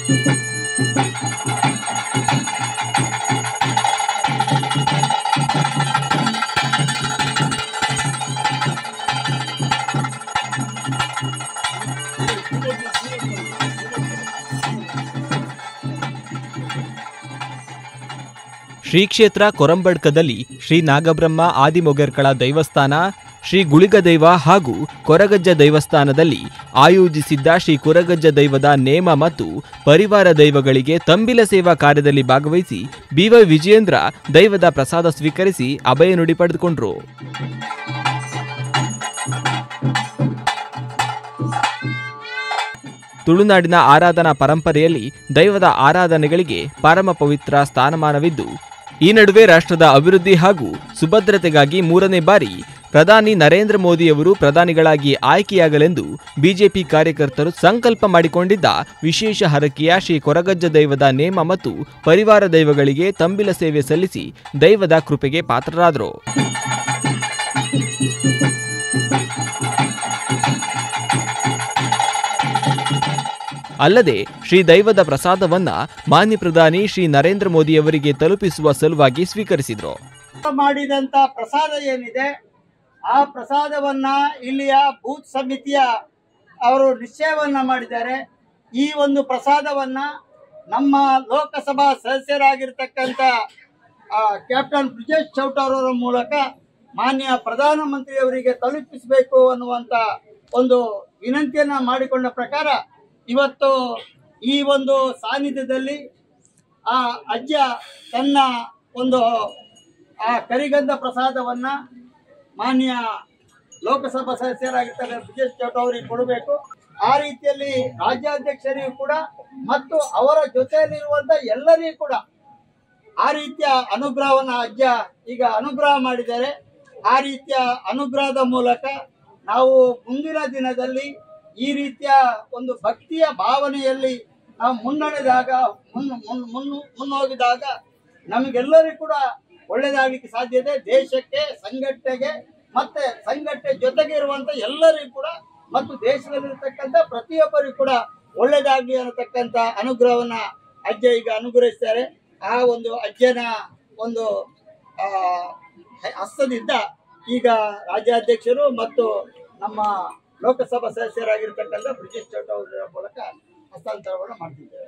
ಶ್ರೀ ಕ್ಷೇತ್ರ ಕೊರಂಬಡ್ಕದಲ್ಲಿ ಶ್ರೀ ನಾಗಬ್ರಹ್ಮ ಆದಿಮೊಗೇರ್ಕಳ ದೈವಸ್ಥಾನ, ಶ್ರೀ ಗುಳಿಗದೈವ ಹಾಗೂ ಕೊರಗಜ್ಜ ದೈವಸ್ಥಾನದಲ್ಲಿ ಆಯೋಜಿಸಿದ್ದ ಶ್ರೀ ಕೊರಗಜ್ಜ ದೈವದ ನೇಮ ಮತ್ತು ಪರಿವಾರ ದೈವಗಳಿಗೆ ತಂಬಿಲ ಸೇವಾ ಕಾರ್ಯದಲ್ಲಿ ಭಾಗವಹಿಸಿ ಬಿವೈ ವಿಜಯೇಂದ್ರ ದೈವದ ಪ್ರಸಾದ ಸ್ವೀಕರಿಸಿ ಅಭಯ ನುಡಿ ಪಡೆದುಕೊಂಡರು. ತುಳುನಾಡಿನ ಆರಾಧನಾ ಪರಂಪರೆಯಲ್ಲಿ ದೈವದ ಆರಾಧನೆಗಳಿಗೆ ಪರಮ ಪವಿತ್ರ ಸ್ಥಾನಮಾನವಿದ್ದು, ಈ ನಡುವೆ ರಾಷ್ಟ್ರದ ಅಭಿವೃದ್ಧಿ ಹಾಗೂ ಸುಭದ್ರತೆಗಾಗಿ 3ನೇ ಬಾರಿ ಪ್ರಧಾನಿ ನರೇಂದ್ರ ಮೋದಿಯವರು ಪ್ರಧಾನಿಗಳಾಗಿ ಆಯ್ಕೆಯಾಗಲೆಂದು ಬಿಜೆಪಿ ಕಾರ್ಯಕರ್ತರು ಸಂಕಲ್ಪ ಮಾಡಿಕೊಂಡಿದ್ದ ವಿಶೇಷ ಹರಕೆಯ ಶ್ರೀ ಕೊರಗಜ್ಜ ದೈವದ ನೇಮ ಮತ್ತು ಪರಿವಾರ ದೈವಗಳಿಗೆ ತಂಬಿಲ ಸೇವೆ ಸಲ್ಲಿಸಿ ದೈವದ ಕೃಪೆಗೆ ಪಾತ್ರರಾದರು. ಅಲ್ಲದೆ ಶ್ರೀ ದೈವದ ಪ್ರಸಾದವನ್ನ ಮಾನ್ಯ ಪ್ರಧಾನಿ ಶ್ರೀ ನರೇಂದ್ರ ಮೋದಿಯವರಿಗೆ ತಲುಪಿಸುವ ಸಲುವಾಗಿ ಸ್ವೀಕರಿಸಿದರು. ಮಾಡಿದಂತ ಪ್ರಸಾದ ಏನಿದೆ ಆ ಪ್ರಸಾದವನ್ನ ಇಲ್ಲಿಯ ಬೂತ್ ಸಮಿತಿಯ ಅವರು ನಿಶ್ಚಯವನ್ನ ಮಾಡಿದ್ದಾರೆ. ಈ ಒಂದು ಪ್ರಸಾದವನ್ನ ನಮ್ಮ ಲೋಕಸಭಾ ಸದಸ್ಯರಾಗಿರ್ತಕ್ಕಂಥ ಕ್ಯಾಪ್ಟನ್ ಬ್ರಿಜೇಶ್ ಚೌಟಾರವರ ಮೂಲಕ ಮಾನ್ಯ ಪ್ರಧಾನಮಂತ್ರಿಯವರಿಗೆ ತಲುಪಿಸಬೇಕು ಅನ್ನುವಂತ ಒಂದು ವಿನಂತಿಯನ್ನ ಮಾಡಿಕೊಂಡ ಪ್ರಕಾರ ಇವತ್ತು ಈ ಒಂದು ಸಾನ್ನಿಧ್ಯದಲ್ಲಿ ಆ ಅಜ್ಜ ತನ್ನ ಒಂದು ಆ ಕರಿಗಂಧ ಪ್ರಸಾದವನ್ನ ಮಾನ್ಯ ಲೋಕಸಭಾ ಸದಸ್ಯರಾಗಿರ್ತಾರೆ ಬ್ರಿಜೇಶ್ ಚೌಟ ಅವರಿಗೆ ಕೊಡಬೇಕು. ಆ ರೀತಿಯಲ್ಲಿ ರಾಜ್ಯಾಧ್ಯಕ್ಷರಿಗೂ ಕೂಡ ಮತ್ತು ಅವರ ಜೊತೆಯಲ್ಲಿರುವಂತ ಎಲ್ಲರಿಗೂ ಕೂಡ ಆ ರೀತಿಯ ಅನುಗ್ರಹವನ್ನ ಅಜ್ಜ ಈಗ ಅನುಗ್ರಹ ಮಾಡಿದ್ದಾರೆ. ಆ ರೀತಿಯ ಅನುಗ್ರಹದ ಮೂಲಕ ನಾವು ಮುಂದಿನ ದಿನದಲ್ಲಿ ಈ ರೀತಿಯ ಒಂದು ಭಕ್ತಿಯ ಭಾವನೆಯಲ್ಲಿ ನಾವು ಮುನ್ನಡೆದಾಗ ಮುನ್ನೋಗಿದಾಗ ನಮಗೆಲ್ಲರಿಗೂ ಕೂಡ ಒಳ್ಳೆಯದಾಗಲಿಕ್ಕೆ ಸಾಧ್ಯತೆ. ದೇಶಕ್ಕೆ, ಸಂಘಟನೆಗೆ ಮತ್ತೆ ಸಂಘಟನೆ ಜೊತೆಗೆ ಇರುವಂತ ಎಲ್ಲರಿಗೂ ಕೂಡ ಮತ್ತು ದೇಶದಲ್ಲಿರ್ತಕ್ಕಂಥ ಪ್ರತಿಯೊಬ್ಬರಿಗೂ ಕೂಡ ಒಳ್ಳೆಯದಾಗಲಿ ಅನ್ನತಕ್ಕಂಥ ಅನುಗ್ರಹವನ್ನ ಅಜ್ಜ ಈಗ ಅನುಗ್ರಹಿಸ್ತಾರೆ. ಆ ಒಂದು ಅಜ್ಜನ ಒಂದು ಹಸ್ತದಿಂದ ಈಗ ರಾಜ್ಯಾಧ್ಯಕ್ಷರು ಮತ್ತು ನಮ್ಮ ಲೋಕಸಭಾ ಸದಸ್ಯರಾಗಿರ್ತಕ್ಕಂಥ ಬ್ರಿಜೇಶ್ ಚೌಟ ಅವರ ಮೂಲಕ ಹಸ್ತಾಂತರವನ್ನು ಮಾಡ್ತಿದ್ದೇವೆ.